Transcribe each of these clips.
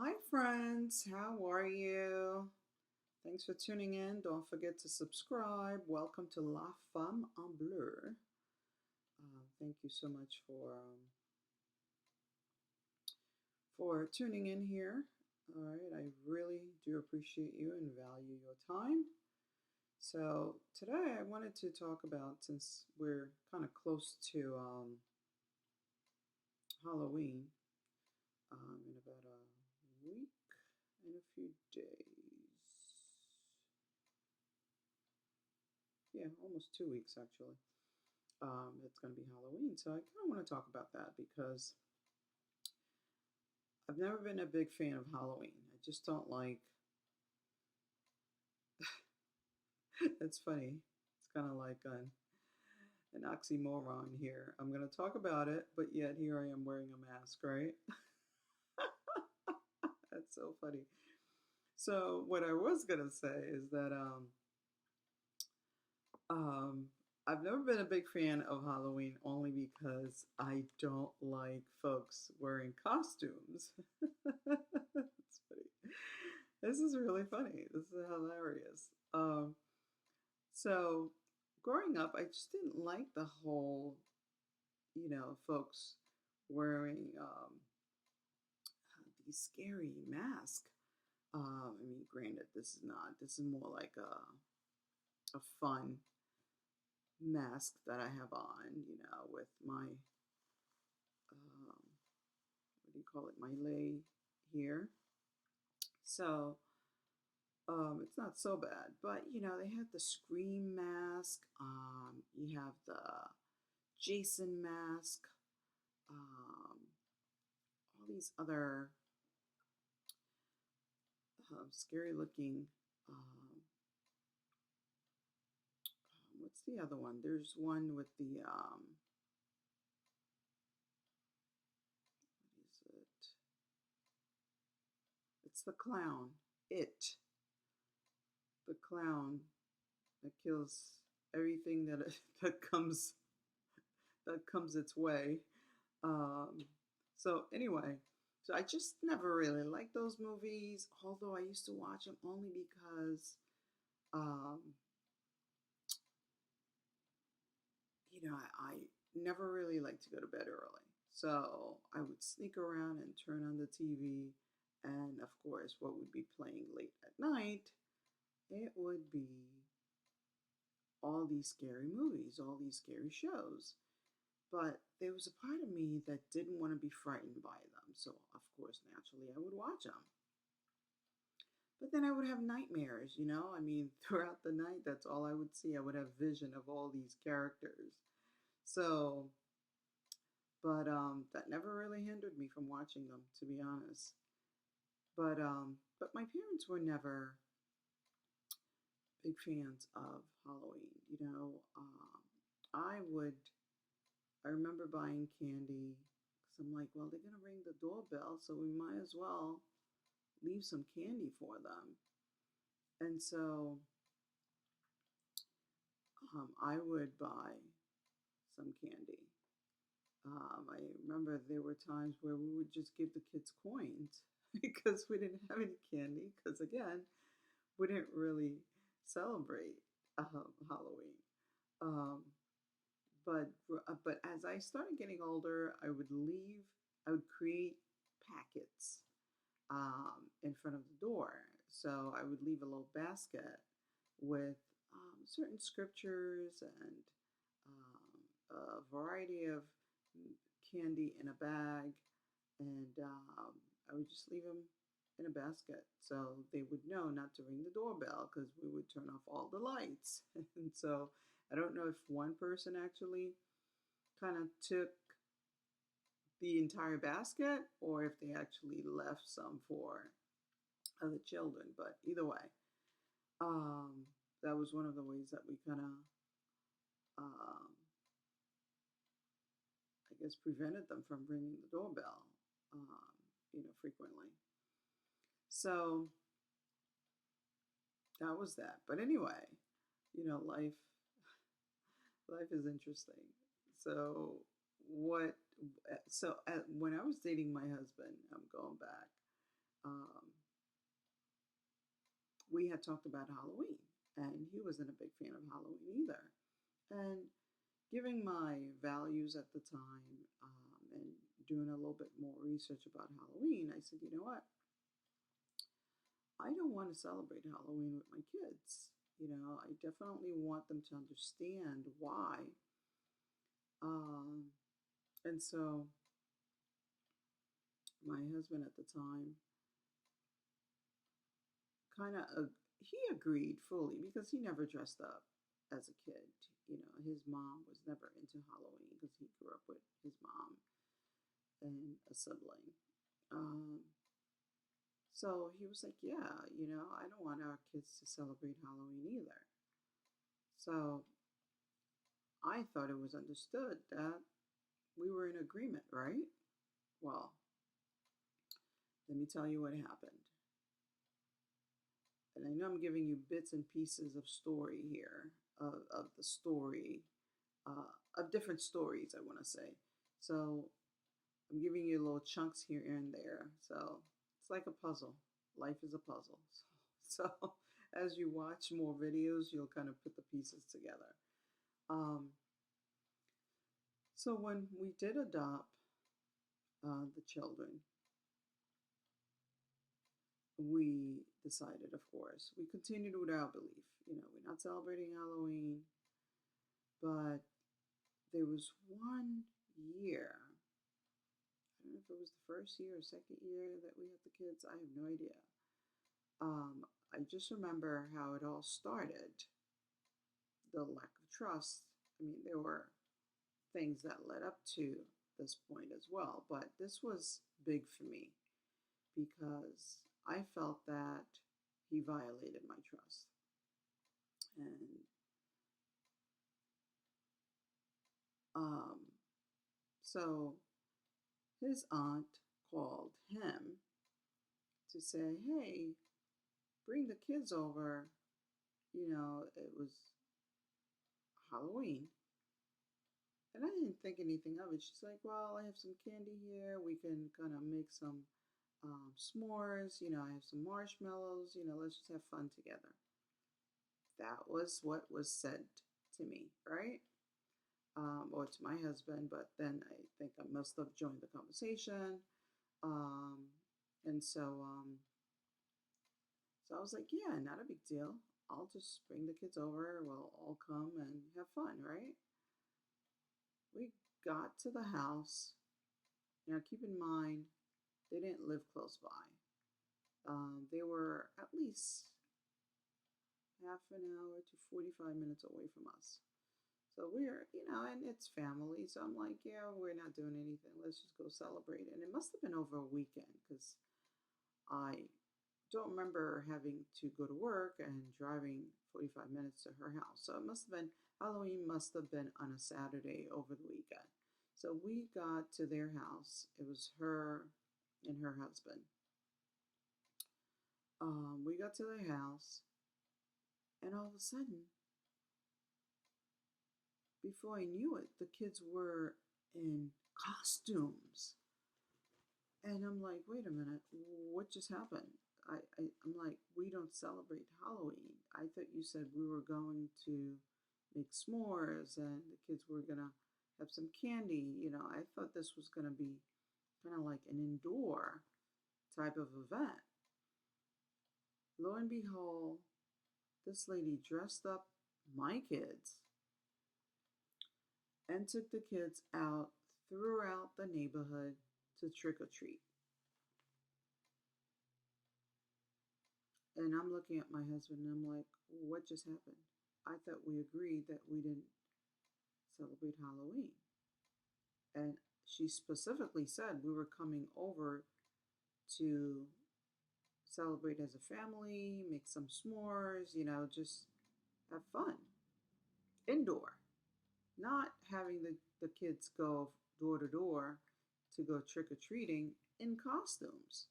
Hi, friends. How are you? Thanks for tuning in. Don't forget to subscribe. Welcome to La Femme en Bleu. Thank you so much for tuning in here. All right, I really do appreciate you and value your time. So today I wanted to talk about, since we're kind of close to Halloween, in about a week and a few days. Yeah, almost 2 weeks actually. It's going to be Halloween. So I kind of want to talk about that because I've never been a big fan of Halloween. I just don't like. It's funny. It's kind of like an oxymoron here. I'm going to talk about it, but yet here I am wearing a mask, right? That's so funny. So what I was going to say is that um, I've never been a big fan of Halloween only because I don't like folks wearing costumes. It's funny. This is really funny. This is hilarious. So growing up, I just didn't like the whole, folks wearing these scary masks. I mean, granted, this is not. This is more like a fun mask that I have on, with my what do you call it, my lei here. So it's not so bad, but they had the Scream mask. You have the Jason mask. All these other scary looking. What's the other one? There's one with the what is it? It's the clown. It, the clown that kills everything that comes its way. Um, so anyway, so I just never really liked those movies. Although I used to watch them only because, um, I never really liked to go to bed early. So I would sneak around and turn on the TV, and of course, what would be playing late at night? It would be all these scary movies, all these scary shows. But there was a part of me that didn't want to be frightened by them. So, of course, naturally, I would watch them. But then I would have nightmares. I mean, throughout the night, that's all I would see. I would have vision of all these characters. So, but that never really hindered me from watching them, to be honest. But my parents were never big fans of Halloween. I would I remember buying candy because I'm like, well, they're going to ring the doorbell, so we might as well leave some candy for them. And so I would buy some candy. I remember there were times where we would just give the kids coins because we didn't have any candy, because again, we didn't really celebrate Halloween. Um, but as I started getting older, I would create packets in front of the door. So I would leave a little basket with certain scriptures and a variety of candy in a bag, and I would just leave them in a basket so they would know not to ring the doorbell because we would turn off all the lights. And so I don't know if one person actually kind of took the entire basket or if they actually left some for other children. But either way, um, that was one of the ways that we kind of, um, I guess, prevented them from ringing the doorbell, frequently. So that was that. But anyway, life is interesting. So what? So when I was dating my husband, I'm going back. had talked about Halloween, and he wasn't a big fan of Halloween either. And giving my values at the time, and doing a little bit more research about Halloween, I said, you know what? I don't want to celebrate Halloween with my kids. I definitely want them to understand why. Um, and so my husband at the time kind of he agreed fully because he never dressed up as a kid. His mom was never into Halloween because he grew up with his mom and a sibling. Um, so he was like, "Yeah, I don't want our kids to celebrate Halloween either." So I thought it was understood that we were in agreement, right? Well, let me tell you what happened. And I know I'm giving you bits and pieces of story here, of the story, of different stories, I want to say. So I'm giving you little chunks here and there. So it's like a puzzle. Life is a puzzle. So as you watch more videos, you'll kind of put the pieces together. Um, so when we did adopt the children, we decided, of course, we continued with our belief. We're not celebrating Halloween, but there was one year, I don't know if it was the first year or second year that we had the kids, I have no idea. I just remember how it all started, the lack of trust. I mean, there were things that led up to this point as well, but this was big for me because I felt that he violated my trust. And so his aunt called him to say, hey, bring the kids over. It was Halloween. And I didn't think anything of it. She's like, well, I have some candy here. We can kind of make some s'mores. I have some marshmallows. Let's just have fun together. That was what was said to me, right? Or to my husband, but then I think I must have joined the conversation. Um, and so I was like, yeah, not a big deal. I'll just bring the kids over. We'll all come and have fun, right? We got to the house. Now, keep in mind, they didn't live close by. They were at least half an hour to 45 minutes away from us. So we're, and it's family. So I'm like, yeah, we're not doing anything. Let's just go celebrate. And it must have been over a weekend because I don't remember having to go to work and driving 45 minutes to her house. So it must have been, Halloween must have been on a Saturday over the weekend. So we got to their house. It was her and her husband. We got to their house, and all of a sudden, before I knew it, the kids were in costumes. And I'm like, wait a minute, what just happened? I'm like, we don't celebrate Halloween. I thought you said we were going to make s'mores and the kids were going to have some candy. I thought this was going to be kind of like an indoor type of event. Lo and behold, this lady dressed up my kids and took the kids out throughout the neighborhood to trick or treat. And I'm looking at my husband and I'm like, what just happened? I thought we agreed that we didn't celebrate Halloween. And she specifically said we were coming over to celebrate as a family, make some s'mores, just have fun. Indoor. Not having the kids go door to door to go trick or treating in costumes.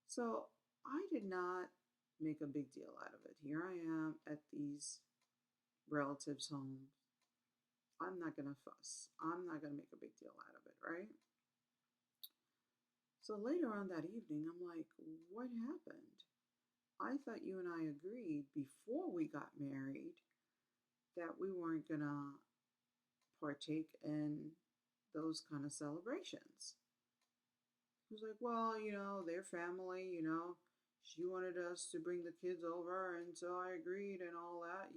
So I did not make a big deal out of it. Here I am at these relatives' homes. I'm not going to fuss. I'm not going to make a big deal out of it, right? So later on that evening, I'm like, what happened? I thought you and I agreed before we got married that we weren't going to partake in those kind of celebrations. He was like, well, their family, she wanted us to bring the kids over, and so I agreed and all that.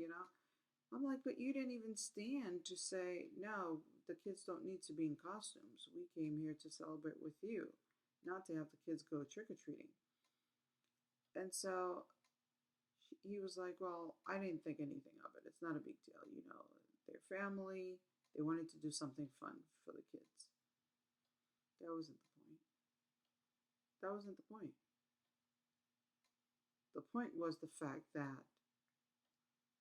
I'm like, but you didn't even stand to say, no, the kids don't need to be in costumes. We came here to celebrate with you, not to have the kids go trick or treating. And so he was like, well, I didn't think anything of it. It's not a big deal. Their family, they wanted to do something fun for the kids. That wasn't the point. That wasn't the point. The point was the fact that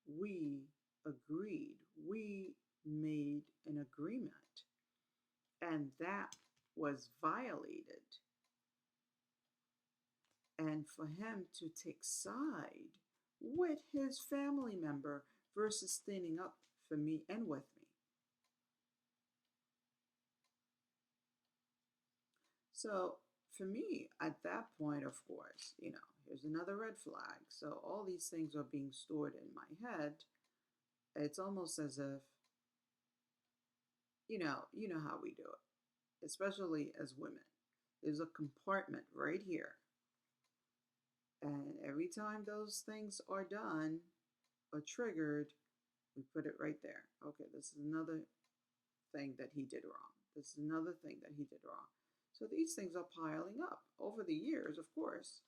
we agreed, we made an agreement, and that was violated. And for him to take side with his family member versus standing up for me and with me. So for me, at that point, of course, here's another red flag. So all these things are being stored in my head. It's almost as if, you know how we do it, especially as women. There's a compartment right here. And every time those things are done or triggered, we put it right there. Okay, this is another thing that he did wrong. This is another thing that he did wrong. So these things are piling up over the years, of course.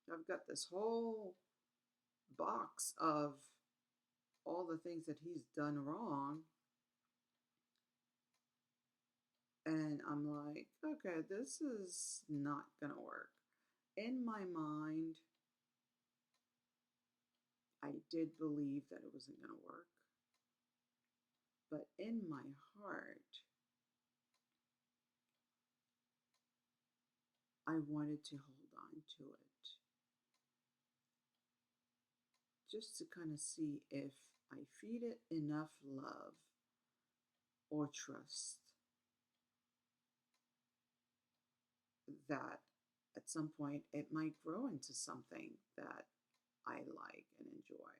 I've got this whole box of all the things that he's done wrong. And I'm like, okay, this is not going to work. In my mind, I did believe that it wasn't going to work. But in my heart, I wanted to hold on to it. Just to kind of see if I feed it enough love or trust that at some point it might grow into something that I like and enjoy.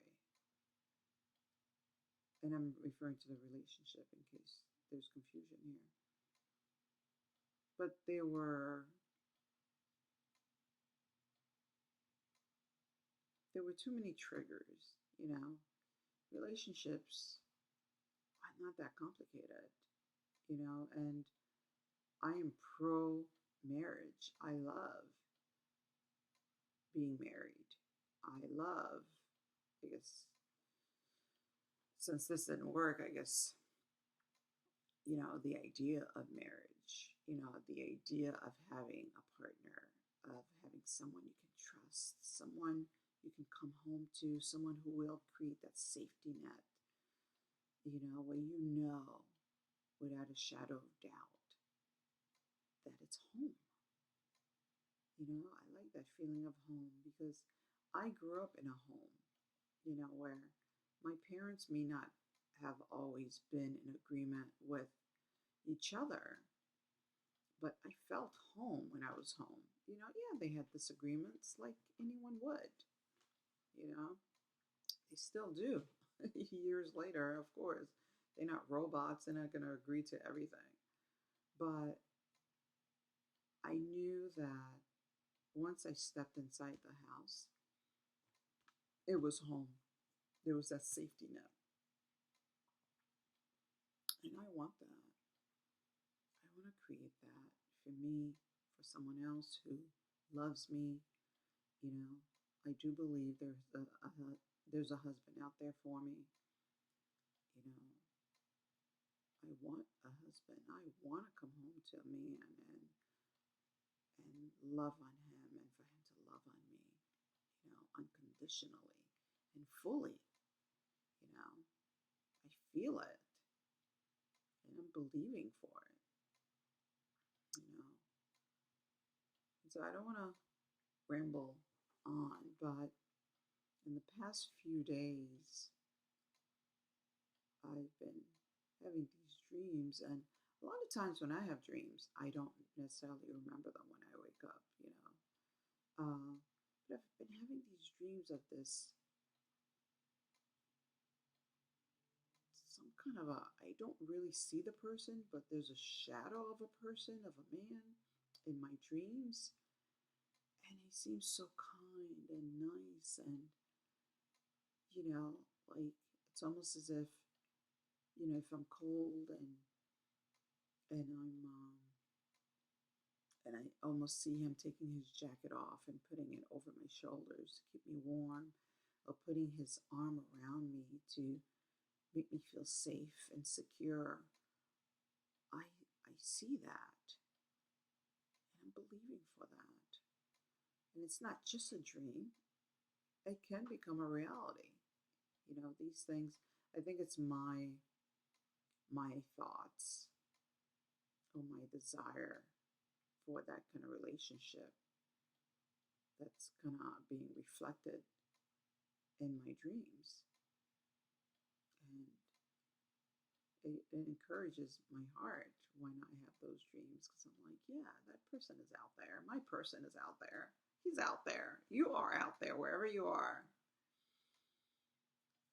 And I'm referring to the relationship in case there's confusion here. But there were too many triggers, Relationships are not that complicated, and I am pro marriage. I love being married. I love, I guess, since this didn't work, I guess, the idea of marriage, the idea of having a partner, of having someone you can trust, someone you can come home to, someone who will create that safety net, where without a shadow of doubt that it's home. I like that feeling of home because I grew up in a home, where my parents may not have always been in agreement with each other, but I felt home when I was home. Yeah, they had disagreements like anyone would, they still do. Years later, of course, they're not robots, they're not going to agree to everything. But I knew that once I stepped inside the house, it was home. There was that safety net. And I want that. I want to create that for me, for someone else who loves me. I do believe there's a husband out there for me. I want a husband. I want to come home to a man and love on him and for him to love on me, unconditionally and fully. I feel it and I'm believing for it. So I don't want to ramble on, but in the past few days, I've been having these dreams, and a lot of times when I have dreams, I don't necessarily remember them when I wake up. But I've been having these these dreams of this, some kind of a, I don't really see the person, but there's a shadow of a person, of a man in my dreams. And he seems so kind and nice. And, you know, like it's almost as if, you know, if I'm cold and and I almost see him taking his jacket off and putting it over my shoulders to keep me warm, or putting his arm around me to make me feel safe and secure. I see that, and I'm believing for that. And it's not just a dream, it can become a reality. You know, these things, I think it's my thoughts or my desire for that kind of relationship that's kind of being reflected in my dreams. And it encourages my heart when I have those dreams, because I'm like, yeah, that person is out there. My person is out there. He's out there. You are out there, wherever you are.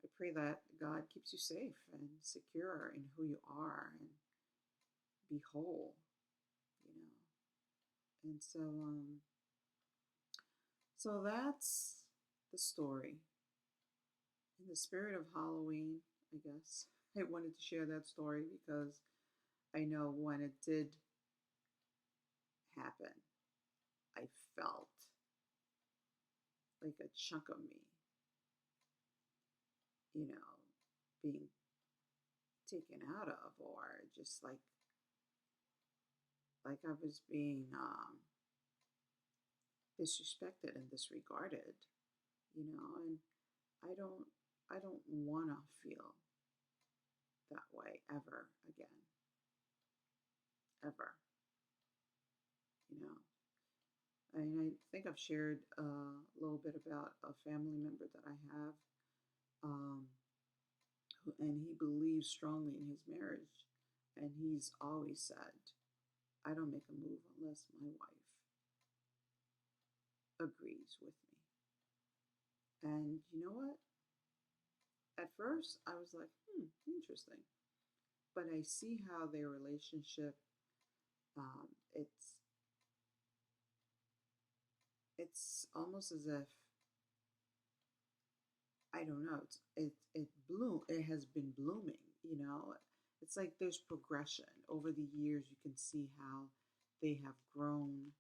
I pray that God keeps you safe and secure in who you are and be whole, you know. And so that's the story. In the spirit of Halloween, I guess, I wanted to share that story because I know when it did happen, I felt like a chunk of me, you know, being taken out of, or just like I was being disrespected and disregarded, you know. And I don't I don't want to feel that way ever again, ever, you know. And I think I've shared a little bit about a family member that I have, um, and he believes strongly in his marriage, and he's always said, "I don't make a move unless my wife agrees with me." And you know what? At first, I was like, interesting. But I see how their relationship, um, it's it's almost as if, I don't know. It has been blooming. You know, it's like there's progression over the years. You can see how they have grown.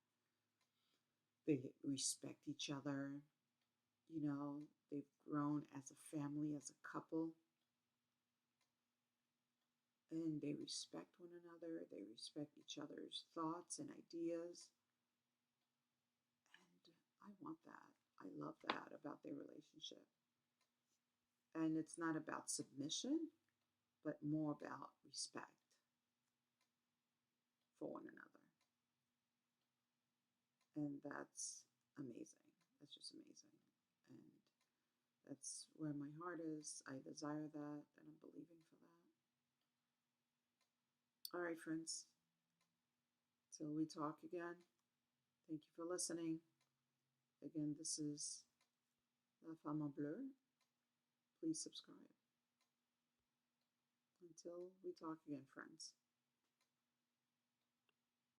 They respect each other. You know, they've grown as a family, as a couple, and they respect one another. They respect each other's thoughts and ideas. And I want that. I love that about their relationship. And it's not about submission, but more about respect for one another. And that's amazing. That's just amazing. And that's where my heart is. I desire that, and I'm believing for that. All right, friends. Till we talk again, thank you for listening. Again, this is La Femme en Bleu. Please subscribe. Until we talk again, friends.